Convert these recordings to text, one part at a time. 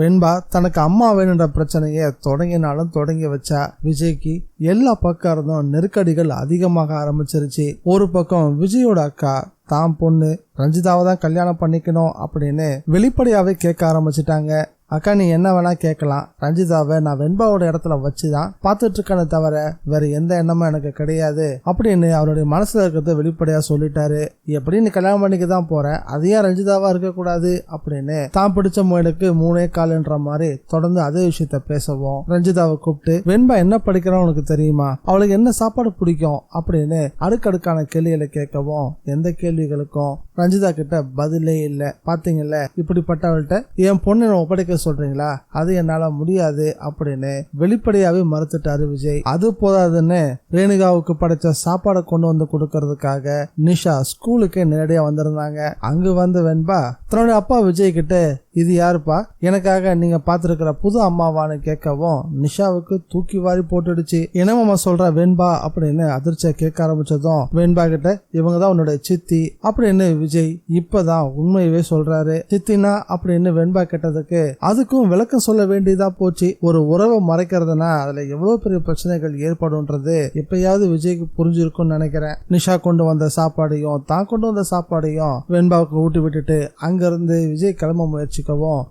வெண்பா தனக்கு அம்மா வேணுன்ற பிரச்சனையை தொடங்கினாலும் தொடங்கி வச்சா. விஜய்க்கு எல்லா பக்கம் இருந்தும் நெருக்கடிகள் அதிகமாக ஆரம்பிச்சிருச்சு. ஒரு பக்கம் விஜயோட அக்கா தான் பொண்ணு ரஞ்சிதாவை தான் கல்யாணம் பண்ணிக்கணும் அப்படின்னு வெளிப்படையாவே கேட்க ஆரம்பிச்சிட்டாங்க. அக்கா நீ என்ன வேணா கேட்கலாம், ரஞ்சிதாவை நான் வெண்பாவோட இடத்துல வச்சுதான் பார்த்துட்டு இருக்கேன்னு தவிர வேற எந்த எண்ணமும் எனக்கு கிடையாது அப்படின்னு அவருடைய மனசுல இருக்கிறத வெளிப்படையா சொல்லிட்டாரு. எப்படி நீ கல்யாணம் பண்ணிக்க தான் போற, அதையா ரஞ்சிதாவா இருக்கக்கூடாது அப்படின்னு தான் பிடிச்ச முயலுக்கு 3 கால்ன்ற மாதிரி தொடர்ந்து அதே விஷயத்த பேசவும் ரஞ்சிதாவை கூப்பிட்டு வெண்பா என்ன படிக்கிறான்னு உனக்கு தெரியுமா, அவளுக்கு என்ன சாப்பாடு பிடிக்கும் அப்படின்னு அடுக்கடுக்கான கேள்விகளை கேட்கவும் எந்த கேள்விகளுக்கும் ரஞ்சிதா கிட்ட பதிலே இல்லை. பாத்தீங்கல்ல, இப்படிப்பட்டவள்கிட்ட என் பொண்ணை ஒப்படைக்க சொல்றீங்களா, அது என்னால முடியாது அப்படின்னு வெளிப்படையாவே மறுத்துட்டாரு விஜய். அது போதாதுன்னு ரேணுகாவுக்கு படைச்ச சாப்பாடை கொண்டு வந்து கொடுக்கறதுக்காக நிஷா ஸ்கூலுக்கே நேரடியா வந்திருந்தாங்க. அங்கு வந்து வெண்பா தன்னுடைய அப்பா விஜய் கிட்ட இது யாருப்பா, எனக்காக நீங்க பாத்துருக்கிற புது அம்மாவான்னு கேட்கவும் நிஷாவுக்கு தூக்கி வாரி போட்டுடுச்சு. என்னமாமா சொல்ற வெண்பா அப்படின்னு அதிர்ச்சியா கேட்க ஆரம்பிச்சதும் வெண்பா கிட்ட இவங்கதான் உன்னோட சித்தி அப்படின்னு விஜய் இப்பதான் உண்மையவே சொல்றாரு. சித்தினா அப்படின்னு வெண்பா கேட்டதுக்கு அதுக்கும் விளக்கம் சொல்ல வேண்டியதா போச்சு. ஒரு உறவை மறைக்கிறதுனா அதுல எவ்வளவு பெரிய பிரச்சனைகள் ஏற்படும்ன்றது எப்பயாவது விஜய்க்கு புரிஞ்சிருக்கும்னு நினைக்கிறேன். நிஷா கொண்டு வந்த சாப்பாடையும் தான் கொண்டு வந்த சாப்பாடையும் வெண்பாவுக்கு ஊட்டி விட்டுட்டு அங்கிருந்து விஜய் கிளம்ப முயற்சிக்கவும்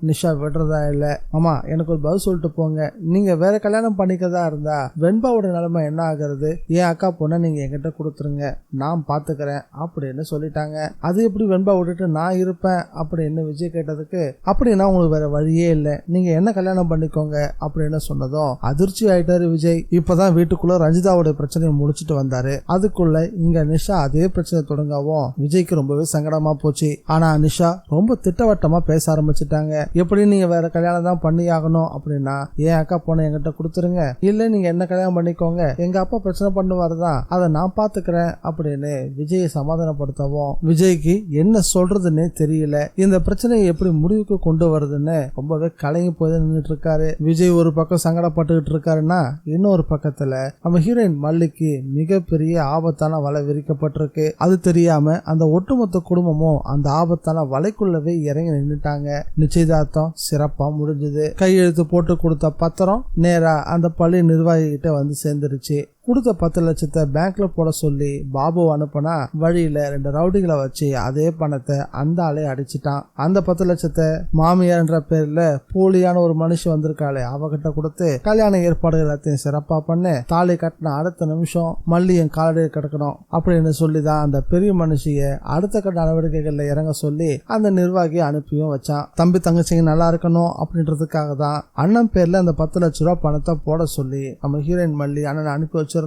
நிஷா விடுறதா இல்ல. ஆமா எனக்கு ஒரு பதில் சொல்லிட்டு போங்க, நீங்க வேற கல்யாணம் பண்ணிக்கதா இருந்தா வெண்பாவோட நிலைமை என்ன ஆகுறது, என் அக்கா பொண்ணை நீங்க என்கிட்ட கொடுத்துருங்க, நான் பாத்துக்கிறேன் அப்படின்னு சொல்லிட்டாங்க. அது எப்படி வெண்பா விட்டுட்டு நான் இருப்பேன் அப்படின்னு விஜய் கேட்டதுக்கு அப்படின்னா உங்களுக்கு வேற வழியே இல்லை, நீங்க என்ன கல்யாணம் பண்ணிக்கோங்க அப்படின்னு சொன்னதும் அதிர்ச்சி ஆயிட்டாரு விஜய். இப்பதான் வீட்டுக்குள்ள ரஞ்சிதாவோட பிரச்சனையை முடிச்சுட்டு வந்தாரு. அதுக்குள்ள இங்க நிஷா அதே பிரச்சனை தொடங்கவும் விஜய்க்கு ரொம்பவே சங்கடமா போச்சு. ஆனா நிஷா ரொம்ப திட்டவட்டமா பேச ஆரம்பிச்சுட்டாங்க. எப்படி நீங்க வேற கல்யாணம் தான் பண்ணி ஆகணும் அப்படின்னா என் அக்கா பொண்ணை என்கிட்ட கொடுத்துருங்க, இல்ல நீங்க என்ன கல்யாணம் பண்ணிக்கோங்க, எங்க அப்பா பிரச்சனை பண்ணுவாருதான் அதை நான் பாத்துக்கிறேன் அப்படின்னு விஜயை சமாதானப்படுத்தவும் விஜய்க்கு என்ன சொல்றதுன்னே தெரியல. இந்த பிரச்சனையை எப்படி முடிவுக்கு கொண்டு வருதுன்னு ரொம்பவே கலங்கி போய் நின்றுட்டு இருக்காரு. விஜய் ஒரு பக்கம் சங்கடப்பட்டுக்கிட்டு இருக்காருன்னா இன்னொரு பக்கத்துல நம்ம ஹீரோயின் மல்லிக்கு மிகப்பெரிய ஆபத்தான வலை விரிக்கப்பட்டிருக்கு. அது தெரியாம அந்த ஒட்டுமொத்த குடும்பமும் அந்த ஆபத்தான வலைக்குள்ளவே இறங்கி நின்னுட்டாங்க. நிச்சயதார்த்தம் சிறப்பா முடிஞ்சது. கையெழுத்து போட்டு கொடுத்த பத்திரம் நேரா அந்த பள்ளி நிர்வாகி கிட்ட வந்து சேர்ந்துருச்சு. கொடுத்த 10 லட்சத்தை பேங்க்ல போட சொல்லி பாபு அனுப்புனா வழியில 2 ரவுடிகளை வச்சு அதே பணத்தை அந்த ஆளே அடிச்சிட்டான். அந்த 10 லட்சத்தை மாமியார்ன்ற பேர்ல போலியான ஒரு மனுஷன் வந்திருக்காளே அவகிட்ட கொடுத்து கல்யாண ஏற்பாடுகள் எல்லாத்தையும் சிறப்பா பண்ணு, தாலி கட்டின அடுத்த நிமிஷம் மல்லியும் காலடியில் கிடக்கணும் அப்படின்னு சொல்லிதான் அந்த பெரிய மனுஷிய அடுத்த கட்ட நடவடிக்கைகள்ல இறங்க சொல்லி அந்த நிர்வாகியை அனுப்பியும் வச்சான். தம்பி தங்கச்சிங்க நல்லா இருக்கணும் அப்படின்றதுக்காக தான் அண்ணன் பேர்ல அந்த 10 லட்ச ரூபாய் பணத்தை போட சொல்லி நம்ம ஹீரோயின் மல்லி அண்ணன் அனுப்பி வச்சிருந்தாங்க.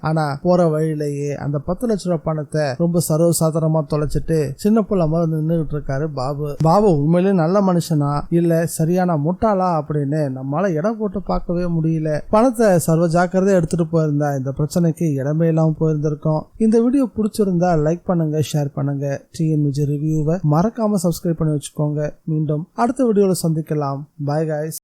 ஆனா போற வழியிலேயே அந்த 10 லட்ச ரூபாய் பணத்தை ரொம்ப சர்வசாதாரணமா தொலைச்சிட்டு சின்ன புள்ள மாதிரி நின்றுட்டு இருக்காரு பாபு. பாபு உண்மையிலே நல்ல மனுஷனா இல்ல சரியான முட்டாளா அப்படின்னு நம்மளால இடம் போட்டு பார்க்கவே முடியல. பணத்தை சர்வ ஜாக்கிரதையா எடுத்துட்டு போயிருந்தா இந்த பிரச்சனைக்கு இடமே இல்லாம போயிருந்திருக்கும். இந்த வீடியோ பிடிச்சிருந்தா லைக் பண்ணுங்க, ஷேர் பண்ணுங்க. டிஎன்விஜி ரிவ்யூவை மறக்காம சப்ஸ்கிரைப் பண்ணி வச்சுக்கோங்க. மீண்டும் அடுத்த வீடியோல சந்திக்கலாம். Bye guys.